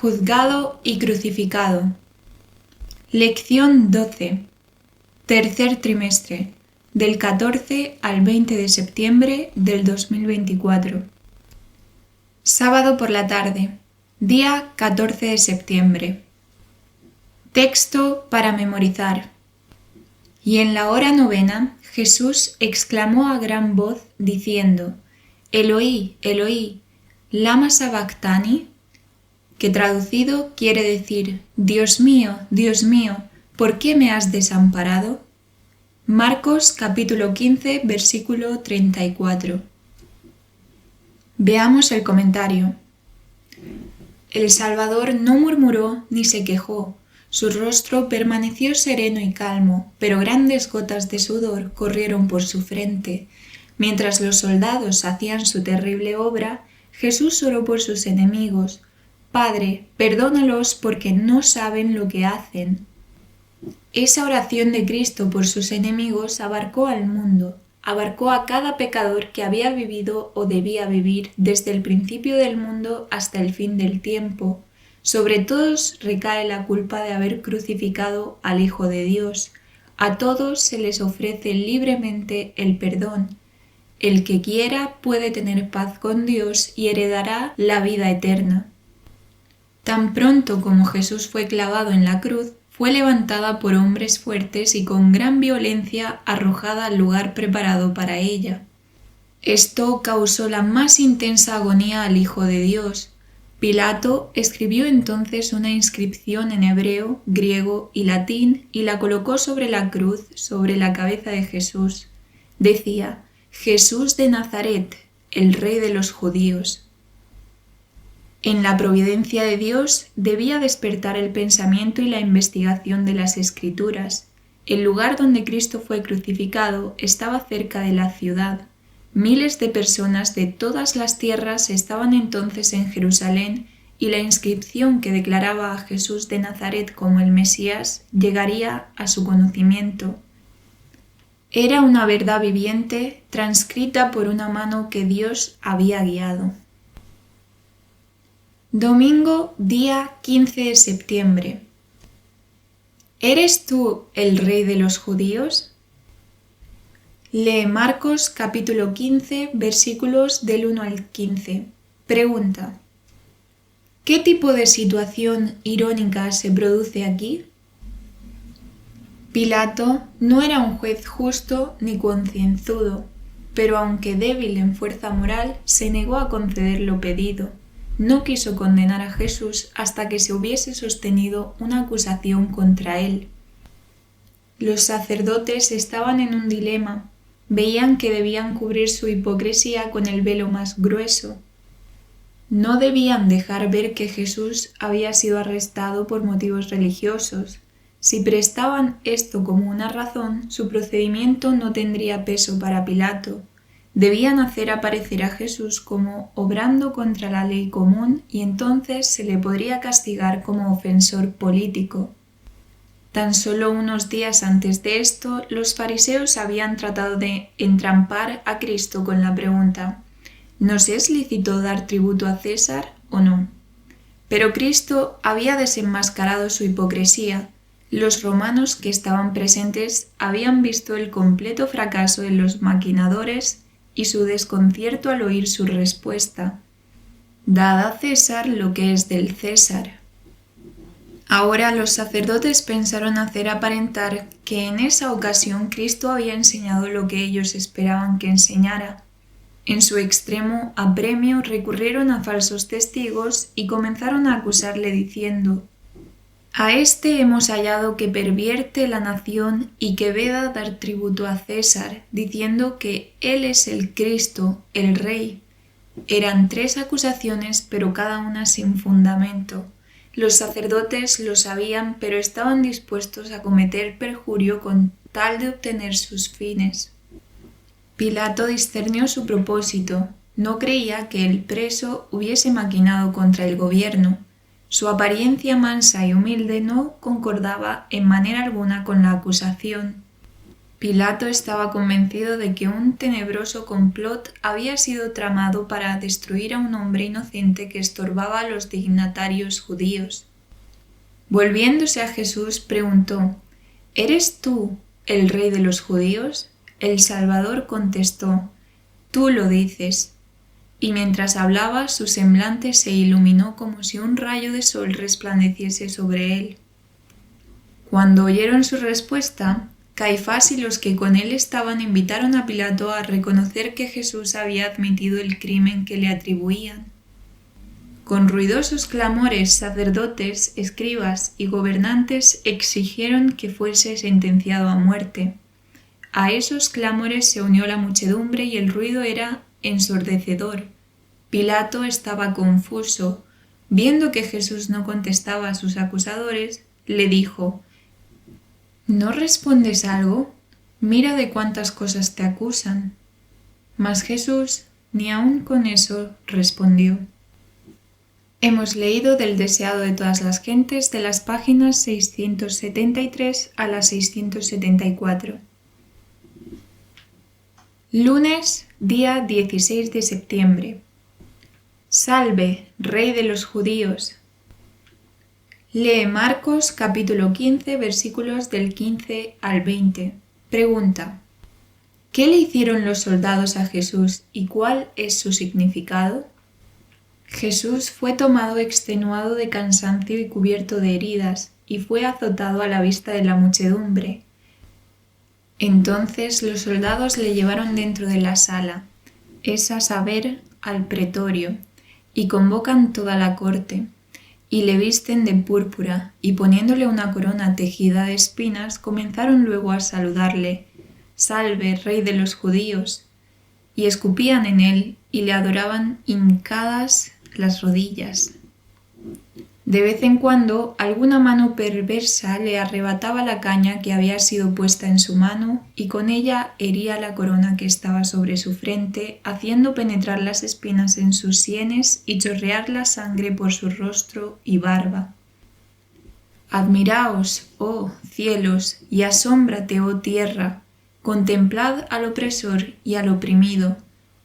Juzgado y crucificado. Lección 12. Tercer trimestre, del 14 al 20 de septiembre del 2024. Sábado por la tarde, día 14 de septiembre. Texto para memorizar. Y en la hora novena, Jesús exclamó a gran voz diciendo: Eloí, Eloí, lama sabactani, que traducido quiere decir: Dios mío, ¿por qué me has desamparado? Marcos capítulo 15, versículo 34. Veamos el comentario. El Salvador no murmuró ni se quejó. Su rostro permaneció sereno y calmo, pero grandes gotas de sudor corrieron por su frente. Mientras los soldados hacían su terrible obra, Jesús oró por sus enemigos. Padre, perdónalos porque no saben lo que hacen. Esa oración de Cristo por sus enemigos abarcó al mundo, abarcó a cada pecador que había vivido o debía vivir desde el principio del mundo hasta el fin del tiempo. Sobre todos recae la culpa de haber crucificado al Hijo de Dios. A todos se les ofrece libremente el perdón. El que quiera puede tener paz con Dios y heredará la vida eterna. Tan pronto como Jesús fue clavado en la cruz, fue levantada por hombres fuertes y con gran violencia arrojada al lugar preparado para ella. Esto causó la más intensa agonía al Hijo de Dios. Pilato escribió entonces una inscripción en hebreo, griego y latín y la colocó sobre la cruz, sobre la cabeza de Jesús. Decía: Jesús de Nazaret, el Rey de los Judíos. En la providencia de Dios debía despertar el pensamiento y la investigación de las Escrituras. El lugar donde Cristo fue crucificado estaba cerca de la ciudad. Miles de personas de todas las tierras estaban entonces en Jerusalén y la inscripción que declaraba a Jesús de Nazaret como el Mesías llegaría a su conocimiento. Era una verdad viviente transcrita por una mano que Dios había guiado. Domingo, día 15 de septiembre. ¿Eres tú el Rey de los Judíos? Lee Marcos capítulo 15, versículos del 1 al 15. Pregunta: ¿qué tipo de situación irónica se produce aquí? Pilato no era un juez justo ni concienzudo, pero aunque débil en fuerza moral, se negó a conceder lo pedido. No quiso condenar a Jesús hasta que se hubiese sostenido una acusación contra él. Los sacerdotes estaban en un dilema. Veían que debían cubrir su hipocresía con el velo más grueso. No debían dejar ver que Jesús había sido arrestado por motivos religiosos. Si prestaban esto como una razón, su procedimiento no tendría peso para Pilato. Debían hacer aparecer a Jesús como obrando contra la ley común y entonces se le podría castigar como ofensor político. Tan solo unos días antes de esto, los fariseos habían tratado de entrampar a Cristo con la pregunta: ¿nos es lícito dar tributo a César o no? Pero Cristo había desenmascarado su hipocresía. Los romanos que estaban presentes habían visto el completo fracaso de los maquinadores y su desconcierto al oír su respuesta: dad a César lo que es del César. Ahora los sacerdotes pensaron hacer aparentar que en esa ocasión Cristo había enseñado lo que ellos esperaban que enseñara. En su extremo apremio recurrieron a falsos testigos y comenzaron a acusarle diciendo: a este hemos hallado que pervierte la nación y que veda dar tributo a César, diciendo que él es el Cristo, el Rey. Eran 3 acusaciones, pero cada una sin fundamento. Los sacerdotes lo sabían, pero estaban dispuestos a cometer perjurio con tal de obtener sus fines. Pilato discernió su propósito. No creía que el preso hubiese maquinado contra el gobierno. Su apariencia mansa y humilde no concordaba en manera alguna con la acusación. Pilato estaba convencido de que un tenebroso complot había sido tramado para destruir a un hombre inocente que estorbaba a los dignatarios judíos. Volviéndose a Jesús, preguntó: ¿Eres tú el rey de los judíos? El Salvador contestó: Tú lo dices. Y mientras hablaba, su semblante se iluminó como si un rayo de sol resplandeciese sobre él. Cuando oyeron su respuesta, Caifás y los que con él estaban invitaron a Pilato a reconocer que Jesús había admitido el crimen que le atribuían. Con ruidosos clamores, sacerdotes, escribas y gobernantes exigieron que fuese sentenciado a muerte. A esos clamores se unió la muchedumbre y el ruido era ensordecedor. Pilato estaba confuso. Viendo que Jesús no contestaba a sus acusadores, le dijo: ¿No respondes algo? Mira de cuántas cosas te acusan. Mas Jesús ni aun con eso respondió. Hemos leído del deseado de todas las gentes de las páginas 673 a las 674. Lunes, día 16 de septiembre. Salve, Rey de los judíos. Lee Marcos capítulo 15 versículos del 15 al 20. Pregunta: ¿qué le hicieron los soldados a Jesús y cuál es su significado? Jesús fue tomado extenuado de cansancio y cubierto de heridas, y fue azotado a la vista de la muchedumbre. Entonces los soldados le llevaron dentro de la sala, es a saber, al pretorio, y convocan toda la corte, y le visten de púrpura, y poniéndole una corona tejida de espinas, comenzaron luego a saludarle: «Salve, Rey de los judíos», y escupían en él, y le adoraban hincadas las rodillas. De vez en cuando, alguna mano perversa le arrebataba la caña que había sido puesta en su mano, y con ella hería la corona que estaba sobre su frente, haciendo penetrar las espinas en sus sienes y chorrear la sangre por su rostro y barba. Admiraos, oh cielos, y asómbrate, oh tierra, contemplad al opresor y al oprimido.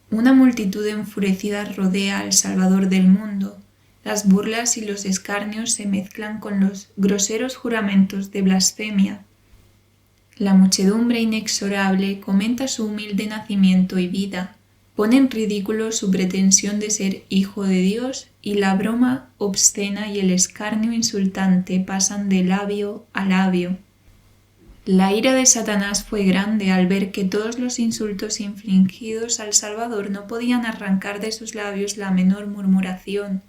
Una multitud enfurecida rodea al Salvador del mundo. Las burlas y los escarnios se mezclan con los groseros juramentos de blasfemia. La muchedumbre inexorable comenta su humilde nacimiento y vida, pone en ridículo su pretensión de ser hijo de Dios, y la broma obscena y el escarnio insultante pasan de labio a labio. La ira de Satanás fue grande al ver que todos los insultos infligidos al Salvador no podían arrancar de sus labios la menor murmuración.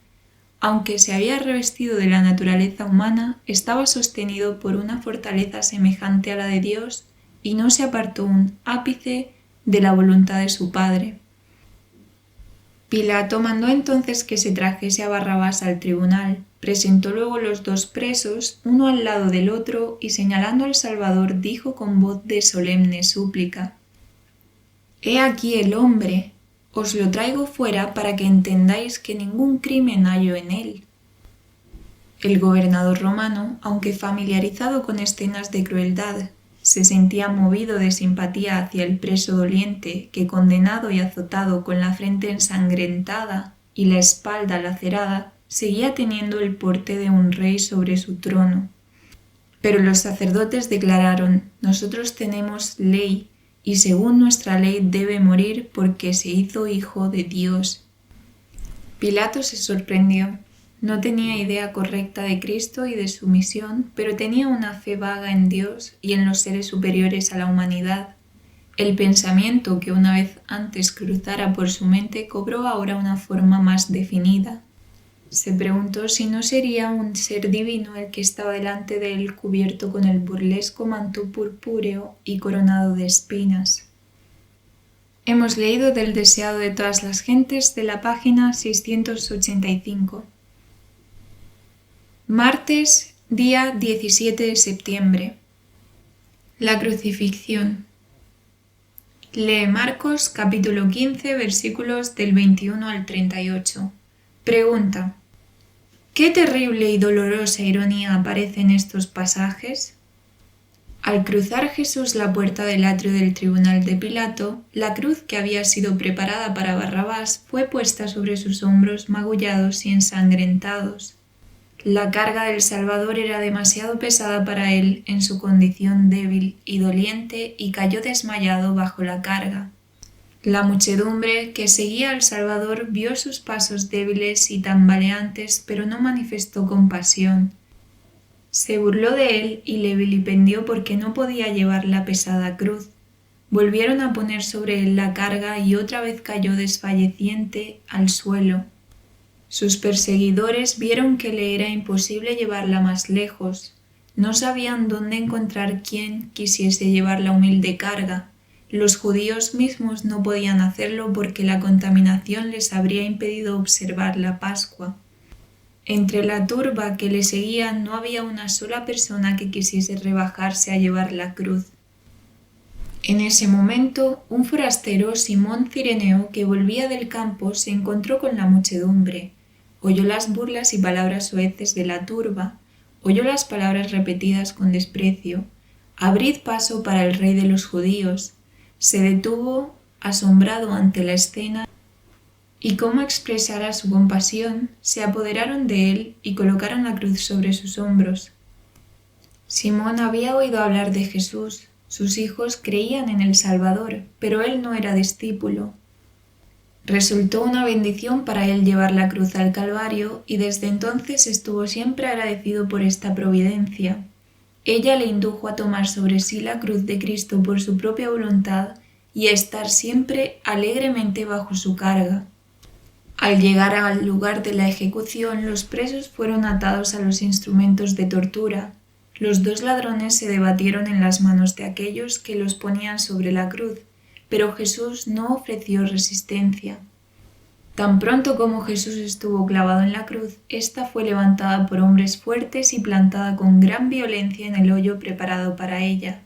Aunque se había revestido de la naturaleza humana, estaba sostenido por una fortaleza semejante a la de Dios y no se apartó un ápice de la voluntad de su Padre. Pilato mandó entonces que se trajese a Barrabás al tribunal. Presentó luego los dos presos, uno al lado del otro, y señalando al Salvador dijo con voz de solemne súplica: «He aquí el hombre. Os lo traigo fuera para que entendáis que ningún crimen hallo en él». El gobernador romano, aunque familiarizado con escenas de crueldad, se sentía movido de simpatía hacia el preso doliente que, condenado y azotado con la frente ensangrentada y la espalda lacerada, seguía teniendo el porte de un rey sobre su trono. Pero los sacerdotes declararon: «Nosotros tenemos ley, y según nuestra ley debe morir porque se hizo hijo de Dios». Pilato se sorprendió. No tenía idea correcta de Cristo y de su misión, pero tenía una fe vaga en Dios y en los seres superiores a la humanidad. El pensamiento que una vez antes cruzara por su mente cobró ahora una forma más definida. Se preguntó si no sería un ser divino el que estaba delante de él, cubierto con el burlesco manto purpúreo y coronado de espinas. Hemos leído del deseado de todas las gentes de la página 685. Martes, día 17 de septiembre. La crucifixión. Lee Marcos capítulo 15 versículos del 21 al 38. Pregunta: ¿qué terrible y dolorosa ironía aparece en estos pasajes? Al cruzar Jesús la puerta del atrio del tribunal de Pilato, la cruz que había sido preparada para Barrabás fue puesta sobre sus hombros magullados y ensangrentados. La carga del Salvador era demasiado pesada para él en su condición débil y doliente y cayó desmayado bajo la carga. La muchedumbre que seguía al Salvador vio sus pasos débiles y tambaleantes, pero no manifestó compasión. Se burló de él y le vilipendió porque no podía llevar la pesada cruz. Volvieron a poner sobre él la carga y otra vez cayó desfalleciente al suelo. Sus perseguidores vieron que le era imposible llevarla más lejos. No sabían dónde encontrar quien quisiese llevar la humilde carga. Los judíos mismos no podían hacerlo porque la contaminación les habría impedido observar la Pascua. Entre la turba que le seguía no había una sola persona que quisiese rebajarse a llevar la cruz. En ese momento, un forastero, Simón Cireneo, que volvía del campo, se encontró con la muchedumbre. Oyó las burlas y palabras soeces de la turba, oyó las palabras repetidas con desprecio. «Abrid paso para el rey de los judíos». Se detuvo, asombrado ante la escena, y cómo expresara su compasión, se apoderaron de él y colocaron la cruz sobre sus hombros. Simón había oído hablar de Jesús, sus hijos creían en el Salvador, pero él no era discípulo. Resultó una bendición para él llevar la cruz al Calvario y desde entonces estuvo siempre agradecido por esta providencia. Ella le indujo a tomar sobre sí la cruz de Cristo por su propia voluntad y a estar siempre alegremente bajo su carga. Al llegar al lugar de la ejecución, los presos fueron atados a los instrumentos de tortura. Los dos ladrones se debatieron en las manos de aquellos que los ponían sobre la cruz, pero Jesús no ofreció resistencia. Tan pronto como Jesús estuvo clavado en la cruz, ésta fue levantada por hombres fuertes y plantada con gran violencia en el hoyo preparado para ella.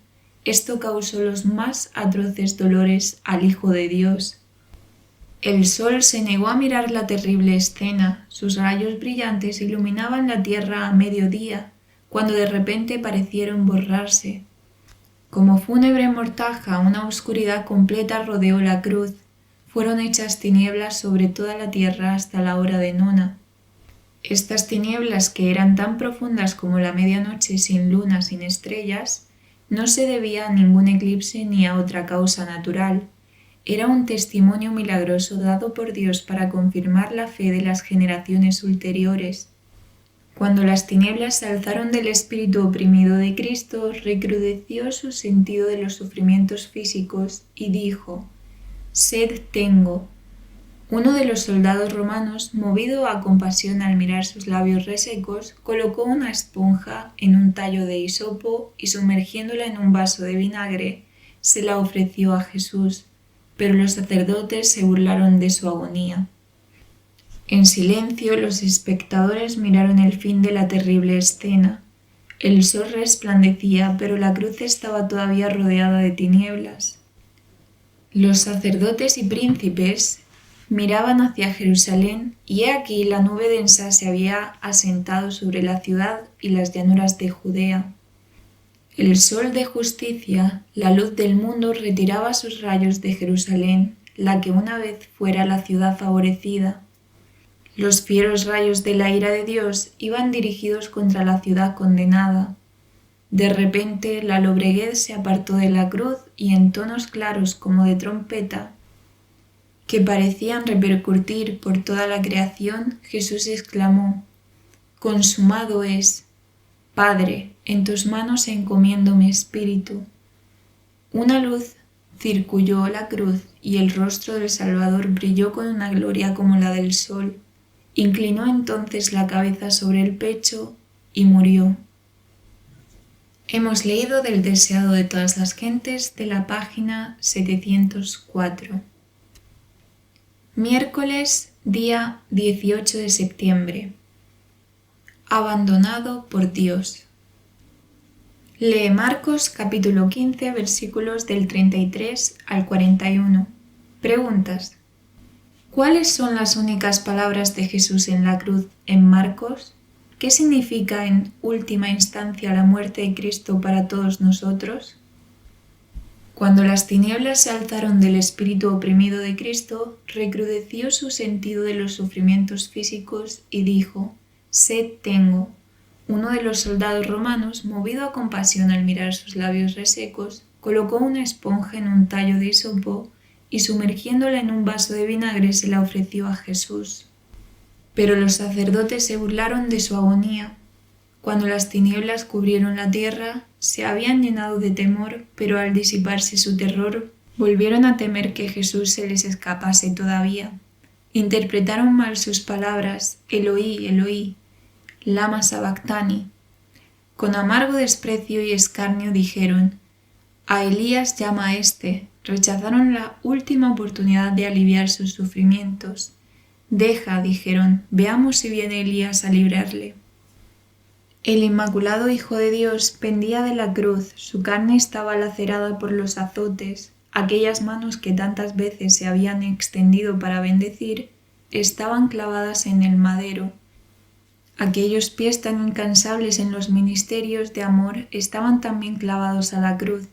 Esto causó los más atroces dolores al Hijo de Dios. El sol se negó a mirar la terrible escena, sus rayos brillantes iluminaban la tierra a mediodía, cuando de repente parecieron borrarse. Como fúnebre mortaja, una oscuridad completa rodeó la cruz, fueron hechas tinieblas sobre toda la tierra hasta la hora de nona. Estas tinieblas, que eran tan profundas como la medianoche sin luna, sin estrellas, no se debía a ningún eclipse ni a otra causa natural. Era un testimonio milagroso dado por Dios para confirmar la fe de las generaciones ulteriores. Cuando las tinieblas se alzaron del espíritu oprimido de Cristo, recrudeció su sentido de los sufrimientos físicos y dijo: «Sed tengo». Uno de los soldados romanos, movido a compasión al mirar sus labios resecos, colocó una esponja en un tallo de hisopo y sumergiéndola en un vaso de vinagre, se la ofreció a Jesús. Pero los sacerdotes se burlaron de su agonía. En silencio, los espectadores miraron el fin de la terrible escena. El sol resplandecía, pero la cruz estaba todavía rodeada de tinieblas. Los sacerdotes y príncipes miraban hacia Jerusalén, y he aquí la nube densa se había asentado sobre la ciudad y las llanuras de Judea. El sol de justicia, la luz del mundo, retiraba sus rayos de Jerusalén, la que una vez fuera la ciudad favorecida. Los fieros rayos de la ira de Dios iban dirigidos contra la ciudad condenada. De repente la lobreguez se apartó de la cruz y en tonos claros como de trompeta, que parecían repercutir por toda la creación, Jesús exclamó: «Consumado es. Padre, en tus manos encomiendo mi espíritu». Una luz circulló la cruz y el rostro del Salvador brilló con una gloria como la del sol. Inclinó entonces la cabeza sobre el pecho y murió. Hemos leído del Deseado de todas las gentes de la página 704. Miércoles, día 18 de septiembre. Abandonado por Dios. Lee Marcos capítulo 15 versículos del 33 al 41. Preguntas. ¿Cuáles son las únicas palabras de Jesús en la cruz en Marcos? ¿qué significa en última instancia la muerte de Cristo para todos nosotros? Cuando las tinieblas se alzaron del espíritu oprimido de Cristo, recrudeció su sentido de los sufrimientos físicos y dijo: «Sed tengo». Uno de los soldados romanos, movido a compasión al mirar sus labios resecos, colocó una esponja en un tallo de hisopo y sumergiéndola en un vaso de vinagre se la ofreció a Jesús. Pero los sacerdotes se burlaron de su agonía. Cuando las tinieblas cubrieron la tierra, se habían llenado de temor, pero al disiparse su terror, volvieron a temer que Jesús se les escapase todavía. Interpretaron mal sus palabras: Eloí, Eloí, lama sabactani. Con amargo desprecio y escarnio dijeron: a Elías llama a éste. Rechazaron la última oportunidad de aliviar sus sufrimientos. Deja, dijeron, veamos si viene Elías a librarle. El Inmaculado Hijo de Dios pendía de la cruz, su carne estaba lacerada por los azotes, aquellas manos que tantas veces se habían extendido para bendecir, estaban clavadas en el madero. Aquellos pies tan incansables en los ministerios de amor estaban también clavados a la cruz.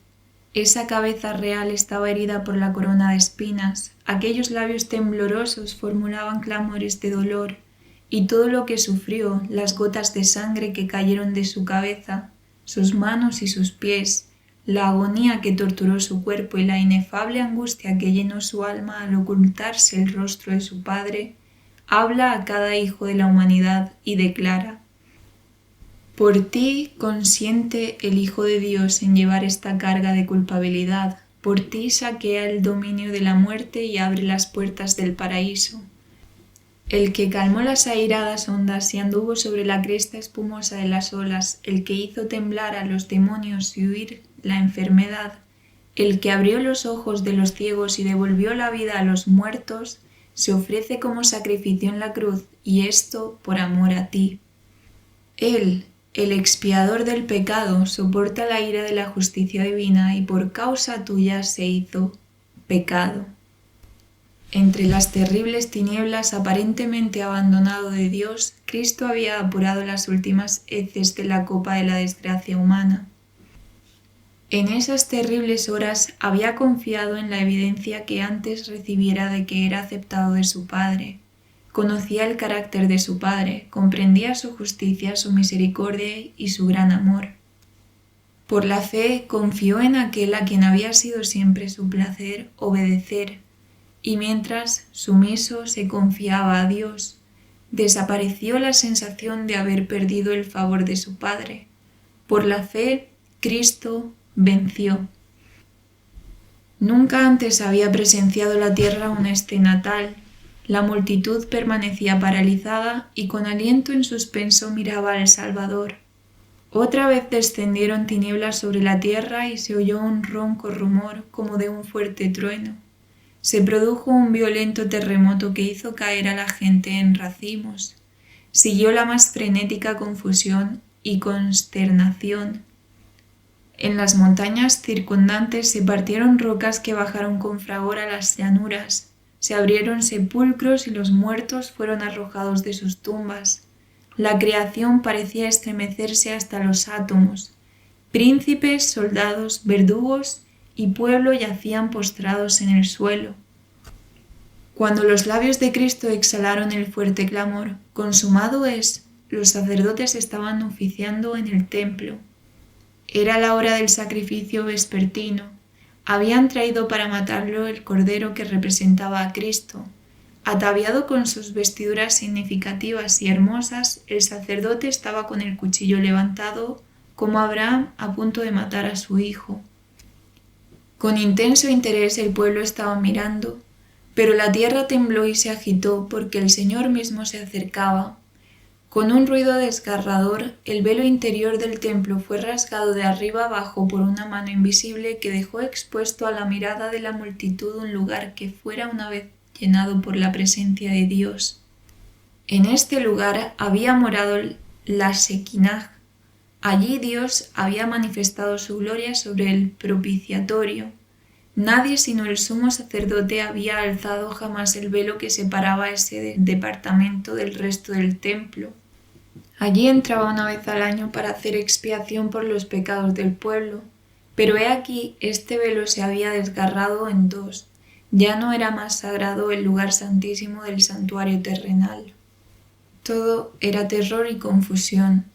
Esa cabeza real estaba herida por la corona de espinas, aquellos labios temblorosos formulaban clamores de dolor, y todo lo que sufrió, las gotas de sangre que cayeron de su cabeza, sus manos y sus pies, la agonía que torturó su cuerpo y la inefable angustia que llenó su alma al ocultarse el rostro de su Padre, habla a cada hijo de la humanidad y declara: por ti consiente el Hijo de Dios en llevar esta carga de culpabilidad, por ti saquea el dominio de la muerte y abre las puertas del paraíso. El que calmó las airadas ondas y anduvo sobre la cresta espumosa de las olas, el que hizo temblar a los demonios y huir la enfermedad, el que abrió los ojos de los ciegos y devolvió la vida a los muertos, se ofrece como sacrificio en la cruz, y esto por amor a ti. Él, el expiador del pecado, soporta la ira de la justicia divina y por causa tuya se hizo pecado. Entre las terribles tinieblas aparentemente abandonado de Dios, Cristo había apurado las últimas heces de la copa de la desgracia humana. En esas terribles horas había confiado en la evidencia que antes recibiera de que era aceptado de su Padre. Conocía el carácter de su Padre, comprendía su justicia, su misericordia y su gran amor. Por la fe confió en aquel a quien había sido siempre su placer obedecer, y mientras, sumiso, se confiaba a Dios, desapareció la sensación de haber perdido el favor de su Padre. Por la fe, Cristo venció. Nunca antes había presenciado la tierra una escena tal. La multitud permanecía paralizada y con aliento en suspenso miraba al Salvador. Otra vez descendieron tinieblas sobre la tierra y se oyó un ronco rumor como de un fuerte trueno. Se produjo un violento terremoto que hizo caer a la gente en racimos. Siguió la más frenética confusión y consternación. En las montañas circundantes se partieron rocas que bajaron con fragor a las llanuras. Se abrieron sepulcros y los muertos fueron arrojados de sus tumbas. La creación parecía estremecerse hasta los átomos. Príncipes, soldados, verdugos y pueblo yacían postrados en el suelo. Cuando los labios de Cristo exhalaron el fuerte clamor, «Consumado es», los sacerdotes estaban oficiando en el templo. Era la hora del sacrificio vespertino. Habían traído para matarlo el cordero que representaba a Cristo. Ataviado con sus vestiduras significativas y hermosas, el sacerdote estaba con el cuchillo levantado, como Abraham a punto de matar a su hijo. Con intenso interés el pueblo estaba mirando, pero la tierra tembló y se agitó porque el Señor mismo se acercaba. Con un ruido desgarrador, el velo interior del templo fue rasgado de arriba abajo por una mano invisible que dejó expuesto a la mirada de la multitud un lugar que fuera una vez llenado por la presencia de Dios. En este lugar había morado la Shekinah. Allí Dios había manifestado su gloria sobre el propiciatorio. Nadie sino el sumo sacerdote había alzado jamás el velo que separaba ese departamento del resto del templo. Allí entraba una vez al año para hacer expiación por los pecados del pueblo, pero he aquí este velo se había desgarrado en dos, ya no era más sagrado el lugar santísimo del santuario terrenal. Todo era terror y confusión.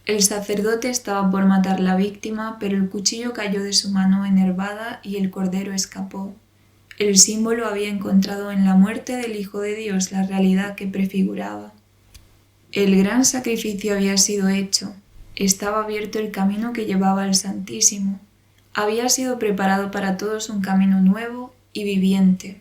El sacerdote estaba por matar la víctima, pero el cuchillo cayó de su mano enervada y el cordero escapó. El símbolo había encontrado en la muerte del Hijo de Dios la realidad que prefiguraba. El gran sacrificio había sido hecho, estaba abierto el camino que llevaba al Santísimo, había sido preparado para todos un camino nuevo y viviente.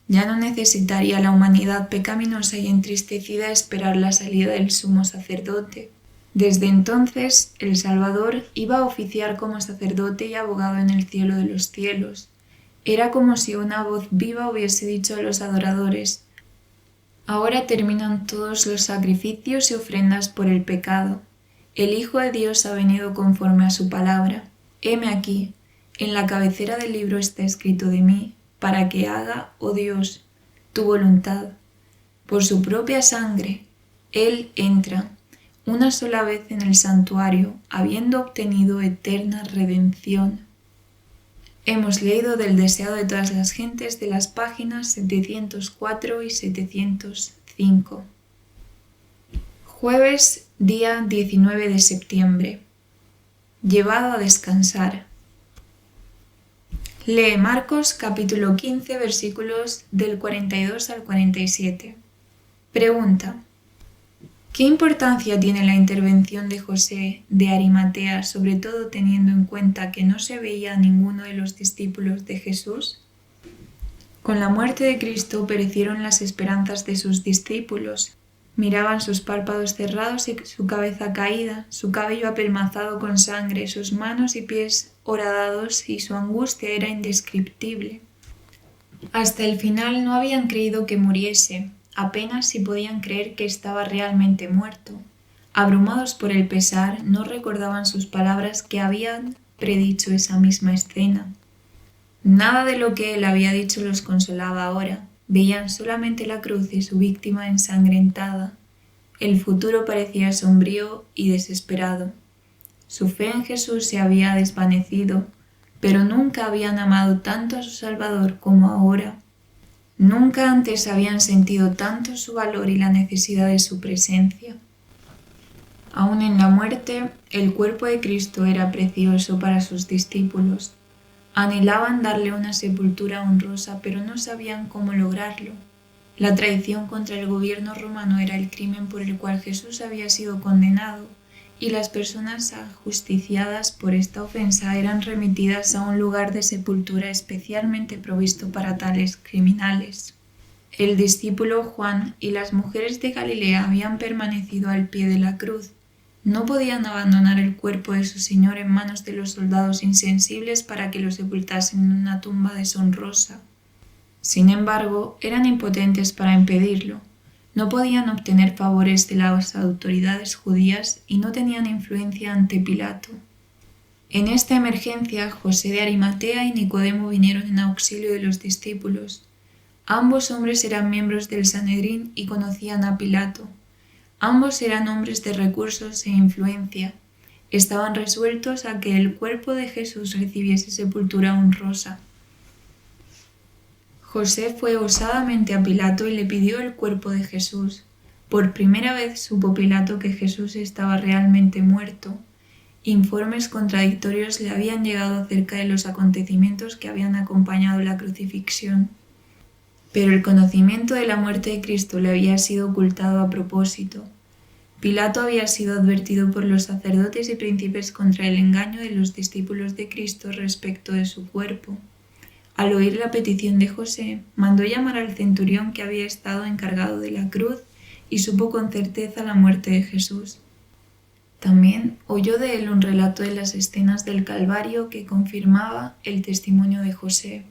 Ya no necesitaría la humanidad pecaminosa y entristecida esperar la salida del sumo sacerdote. Desde entonces, el Salvador iba a oficiar como sacerdote y abogado en el cielo de los cielos. Era como si una voz viva hubiese dicho a los adoradores: ahora terminan todos los sacrificios y ofrendas por el pecado. El Hijo de Dios ha venido conforme a su palabra. Heme aquí, en la cabecera del libro está escrito de mí, para que haga, oh Dios, tu voluntad. Por su propia sangre, Él entra una sola vez en el santuario, habiendo obtenido eterna redención. Hemos leído del deseado de todas las gentes de las páginas 704 y 705. Jueves, día 19 de septiembre. Llevado a descansar. Lee Marcos capítulo 15 versículos del 42 al 47. Pregunta: ¿qué importancia tiene la intervención de José de Arimatea, sobre todo teniendo en cuenta que no se veía a ninguno de los discípulos de Jesús? Con la muerte de Cristo perecieron las esperanzas de sus discípulos. Miraban sus párpados cerrados y su cabeza caída, su cabello apelmazado con sangre, sus manos y pies horadados, y su angustia era indescriptible. Hasta el final no habían creído que muriese, apenas si podían creer que estaba realmente muerto. Abrumados por el pesar, no recordaban sus palabras que habían predicho esa misma escena. Nada de lo que él había dicho los consolaba ahora. Veían solamente la cruz y su víctima ensangrentada. El futuro parecía sombrío y desesperado. Su fe en Jesús se había desvanecido, pero nunca habían amado tanto a su Salvador como ahora. Nunca antes habían sentido tanto su valor y la necesidad de su presencia. Aún en la muerte, el cuerpo de Cristo era precioso para sus discípulos. Anhelaban darle una sepultura honrosa, pero no sabían cómo lograrlo. La traición contra el gobierno romano era el crimen por el cual Jesús había sido condenado, y las personas ajusticiadas por esta ofensa eran remitidas a un lugar de sepultura especialmente provisto para tales criminales. El discípulo Juan y las mujeres de Galilea habían permanecido al pie de la cruz. No podían abandonar el cuerpo de su Señor en manos de los soldados insensibles para que lo sepultasen en una tumba deshonrosa. Sin embargo, eran impotentes para impedirlo. No podían obtener favores de las autoridades judías y no tenían influencia ante Pilato. En esta emergencia, José de Arimatea y Nicodemo vinieron en auxilio de los discípulos. Ambos hombres eran miembros del Sanedrín y conocían a Pilato. Ambos eran hombres de recursos e influencia. Estaban resueltos a que el cuerpo de Jesús recibiese sepultura honrosa. José fue osadamente a Pilato y le pidió el cuerpo de Jesús. Por primera vez supo Pilato que Jesús estaba realmente muerto. Informes contradictorios le habían llegado acerca de los acontecimientos que habían acompañado la crucifixión. Pero el conocimiento de la muerte de Cristo le había sido ocultado a propósito. Pilato había sido advertido por los sacerdotes y príncipes contra el engaño de los discípulos de Cristo respecto de su cuerpo. Al oír la petición de José, mandó llamar al centurión que había estado encargado de la cruz y supo con certeza la muerte de Jesús. También oyó de él un relato de las escenas del Calvario que confirmaba el testimonio de José.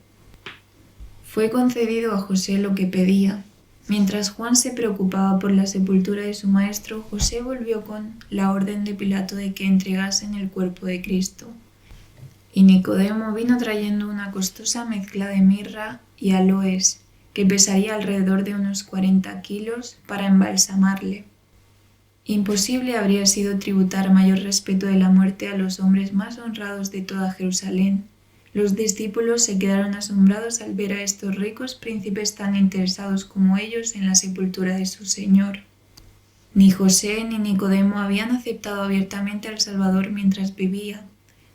Fue concedido a José lo que pedía. Mientras Juan se preocupaba por la sepultura de su maestro, José volvió con la orden de Pilato de que entregasen el cuerpo de Cristo. Y Nicodemo vino trayendo una costosa mezcla de mirra y aloes, que pesaría alrededor de unos 40 kilos, para embalsamarle. Imposible habría sido tributar mayor respeto de la muerte a los hombres más honrados de toda Jerusalén. Los discípulos se quedaron asombrados al ver a estos ricos príncipes tan interesados como ellos en la sepultura de su Señor. Ni José ni Nicodemo habían aceptado abiertamente al Salvador mientras vivía.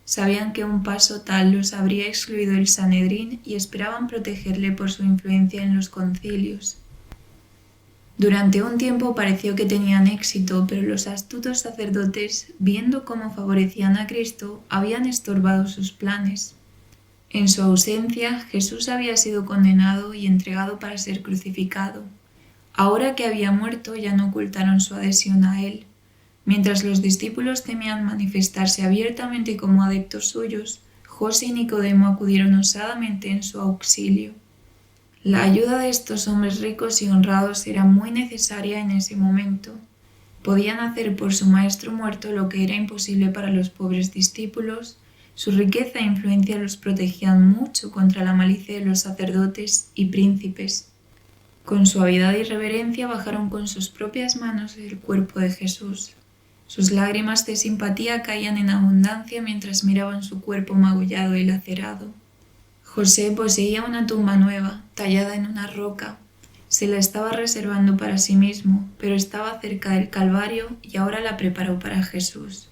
Sabían que un paso tal los habría excluido el Sanedrín y esperaban protegerle por su influencia en los concilios. Durante un tiempo pareció que tenían éxito, pero los astutos sacerdotes, viendo cómo favorecían a Cristo, habían estorbado sus planes. En su ausencia, Jesús había sido condenado y entregado para ser crucificado. Ahora que había muerto, ya no ocultaron su adhesión a él. Mientras los discípulos temían manifestarse abiertamente como adeptos suyos, José y Nicodemo acudieron osadamente en su auxilio. La ayuda de estos hombres ricos y honrados era muy necesaria en ese momento. Podían hacer por su maestro muerto lo que era imposible para los pobres discípulos. Su riqueza e influencia los protegían mucho contra la malicia de los sacerdotes y príncipes. Con suavidad y reverencia bajaron con sus propias manos el cuerpo de Jesús. Sus lágrimas de simpatía caían en abundancia mientras miraban su cuerpo magullado y lacerado. José poseía una tumba nueva, tallada en una roca. Se la estaba reservando para sí mismo, pero estaba cerca del Calvario y ahora la preparó para Jesús.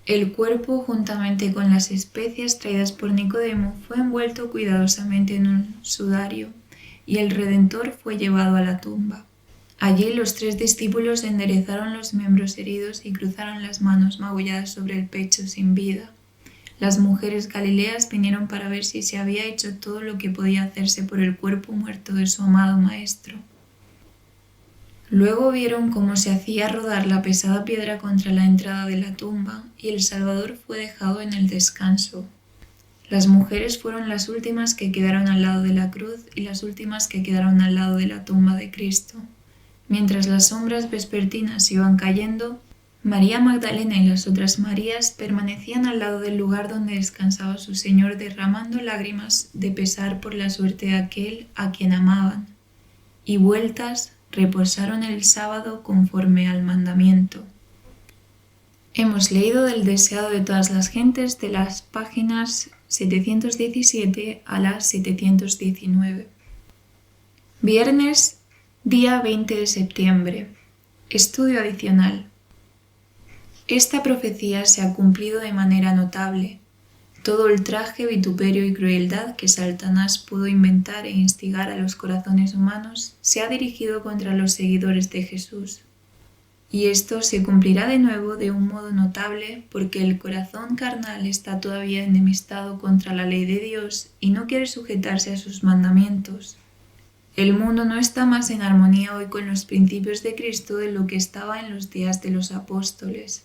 El cuerpo, juntamente con las especias traídas por Nicodemo, fue envuelto cuidadosamente en un sudario, y el Redentor fue llevado a la tumba. Allí los 3 discípulos enderezaron los miembros heridos y cruzaron las manos magulladas sobre el pecho sin vida. Las mujeres galileas vinieron para ver si se había hecho todo lo que podía hacerse por el cuerpo muerto de su amado Maestro. Luego vieron cómo se hacía rodar la pesada piedra contra la entrada de la tumba y el Salvador fue dejado en el descanso. Las mujeres fueron las últimas que quedaron al lado de la cruz y las últimas que quedaron al lado de la tumba de Cristo. Mientras las sombras vespertinas iban cayendo, María Magdalena y las otras Marías permanecían al lado del lugar donde descansaba su Señor derramando lágrimas de pesar por la suerte de aquel a quien amaban, y vueltas reposaron el sábado conforme al mandamiento. Hemos leído del deseado de todas las gentes de las páginas 717 a la 719. Viernes, día 20 de septiembre. Estudio adicional. Esta profecía se ha cumplido de manera notable. Todo el traje, vituperio y crueldad que Satanás pudo inventar e instigar a los corazones humanos se ha dirigido contra los seguidores de Jesús. Y esto se cumplirá de nuevo de un modo notable porque el corazón carnal está todavía enemistado contra la ley de Dios y no quiere sujetarse a sus mandamientos. El mundo no está más en armonía hoy con los principios de Cristo de lo que estaba en los días de los apóstoles.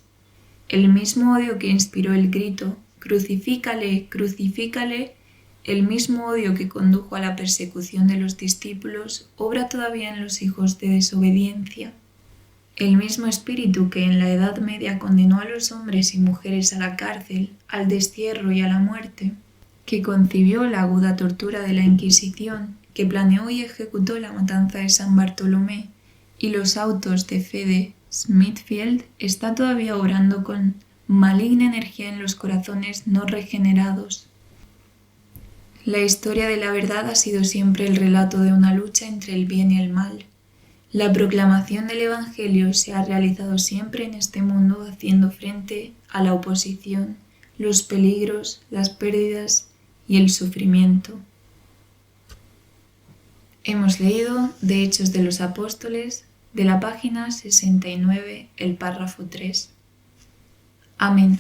El mismo odio que inspiró el grito «Crucifícale, crucifícale», el mismo odio que condujo a la persecución de los discípulos, obra todavía en los hijos de desobediencia. El mismo espíritu que en la Edad Media condenó a los hombres y mujeres a la cárcel, al destierro y a la muerte, que concibió la aguda tortura de la Inquisición, que planeó y ejecutó la matanza de San Bartolomé y los autos de fe de Smithfield, está todavía obrando con maligna energía en los corazones no regenerados. La historia de la verdad ha sido siempre el relato de una lucha entre el bien y el mal. La proclamación del Evangelio se ha realizado siempre en este mundo haciendo frente a la oposición, los peligros, las pérdidas y el sufrimiento. Hemos leído de Hechos de los Apóstoles, de la página 69, el párrafo 3. Amén.